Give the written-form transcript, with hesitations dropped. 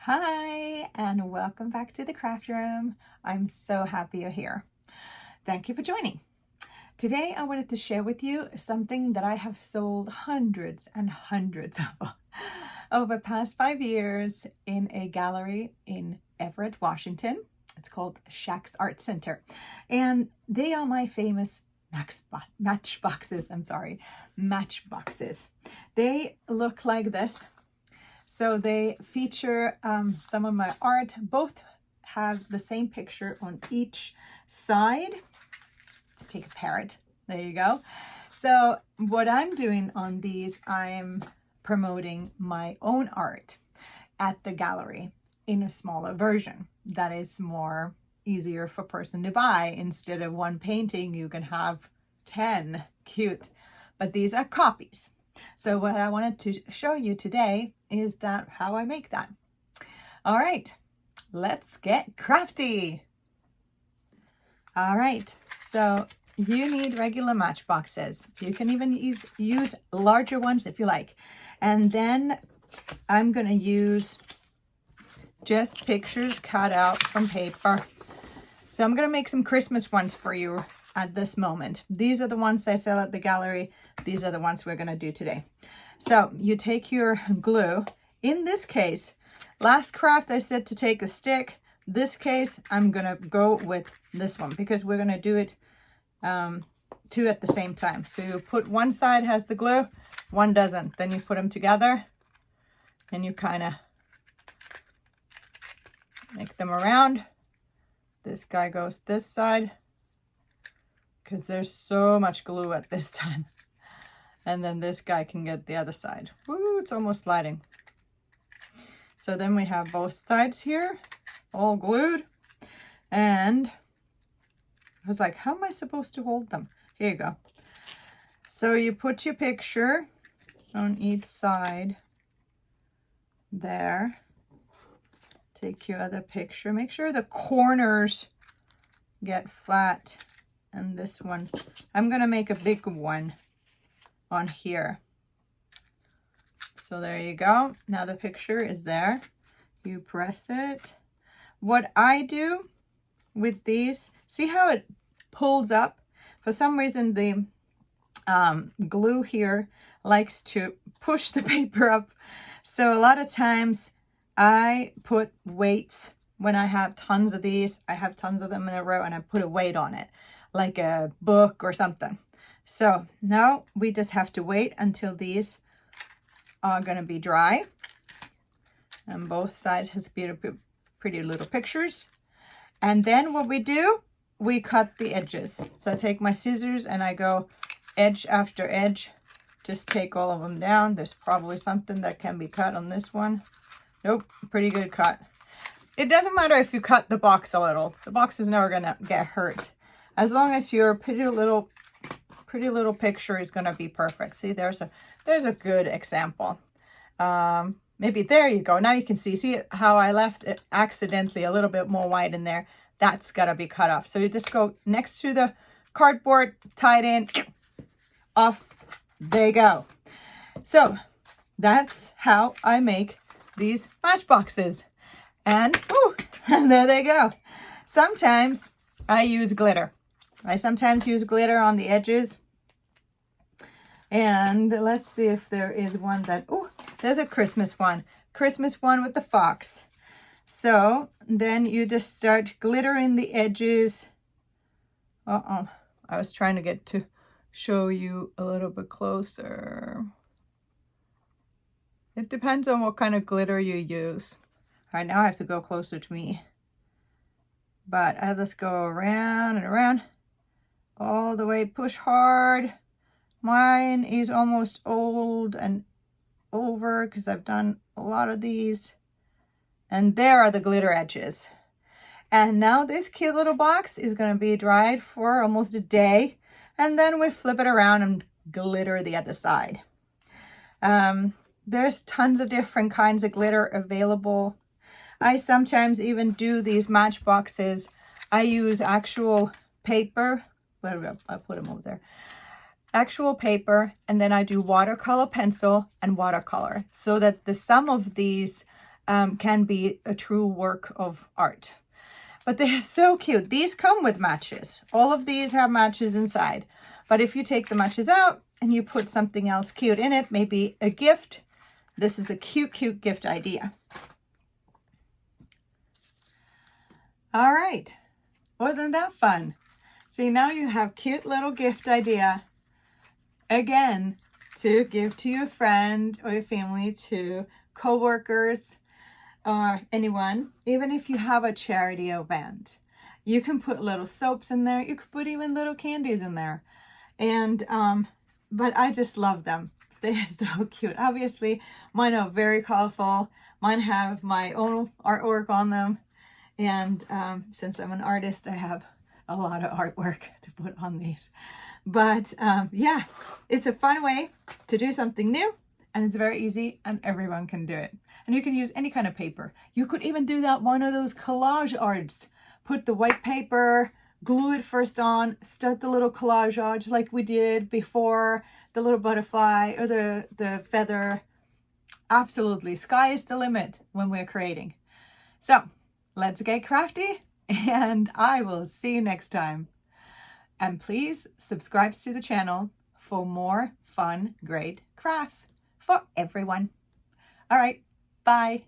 Hi, and welcome back to the craft room. I'm so happy you're here. Thank you for joining. Today, I wanted to share with you something that I have sold hundreds and hundreds of over the past 5 years in a gallery in Everett, Washington. It's called Shack's Art Center, and they are my famous matchboxes. Matchboxes. They look like this. So they feature some of my art. Both have the same picture on each side. Let's take a parrot. There you go. So what I'm doing on these, I'm promoting my own art at the gallery in a smaller version that is more easier for a person to buy. Instead of one painting, you can have 10. Cute. But these are copies. So what I wanted to show you today is that how I make that. All right, let's get crafty. All right, so you need regular matchboxes. You can even use larger ones if you like. And then I'm gonna use just pictures cut out from paper. So I'm gonna make some Christmas ones for you at this moment. These are the ones I sell at the gallery. These are the ones we're gonna do today. So you take your glue. In this case, last craft I said to take a stick. This case, I'm gonna go with this one because we're gonna do it two at the same time. So you put one side has the glue, one doesn't. Then you put them together and you kind of make them around. This guy goes this side, because there's so much glue at this time. And then this guy can get the other side. Woo, it's almost sliding. So then we have both sides here, all glued. And I was like, how am I supposed to hold them? Here you go. So you put your picture on each side there. Take your other picture. Make sure the corners get flat. And this one, I'm gonna make a big one on here. So there you go. Now the picture is there. You press it. What I do with these, see how it pulls up? For some reason, the glue here likes to push the paper up. So a lot of times I put weights when I have tons of these. I have tons of them in a row and I put a weight on it, like a book or something. So now we just have to wait until these are going to be dry. And both sides has beautiful, pretty little pictures. And then what we do, we cut the edges. So I take my scissors and I go edge after edge. Just take all of them down. There's probably something that can be cut on this one. Nope, pretty good cut. It doesn't matter if you cut the box a little. The box is never going to get hurt. As long as your pretty little picture is going to be perfect. See, there's a good example. Maybe there you go. Now you can see how I left it accidentally a little bit more white in there. That's got to be cut off. So you just go next to the cardboard, tie it in, off they go. So that's how I make these matchboxes. And, and there they go. Sometimes I use glitter. I sometimes use glitter on the edges. And let's see if there is one that, there's a Christmas one. Christmas one with the fox. So then you just start glittering the edges. I was trying to get to show you a little bit closer. It depends on what kind of glitter you use. All right, now I have to go closer to me. But I just go around and around. All the way, push hard. Mine is almost old and over because I've done a lot of these. And there are the glitter edges. And now this cute little box is going to be dried for almost a day. And then we flip it around and glitter the other side. There's tons of different kinds of glitter available. I sometimes even do these matchboxes. I use actual paper. I put them over there. Actual paper, and then I do watercolor pencil and watercolor so that the sum of these can be a true work of art. But they are so cute. These come with matches. All of these have matches inside. But if you take the matches out and you put something else cute in it, maybe a gift, this is a cute, cute gift idea. All right. Wasn't that fun? See, now you have cute little gift idea, again, to give to your friend or your family, to co-workers, or anyone. Even if you have a charity event, you can put little soaps in there. You could put even little candies in there. And but I just love them. They are so cute. Obviously, mine are very colorful. Mine have my own artwork on them. And since I'm an artist, I have a lot of artwork to put on these. But yeah, it's a fun way to do something new, and it's very easy, and everyone can do it. And you can use any kind of paper. You could even do that one of those collage arts. Put the white paper, glue it first on, start the little collage art like we did before, the little butterfly or the feather. Absolutely, sky is the limit when we're creating. So let's get crafty, and I will see you next time. And please subscribe to the channel for more fun, great crafts for everyone. All right, bye.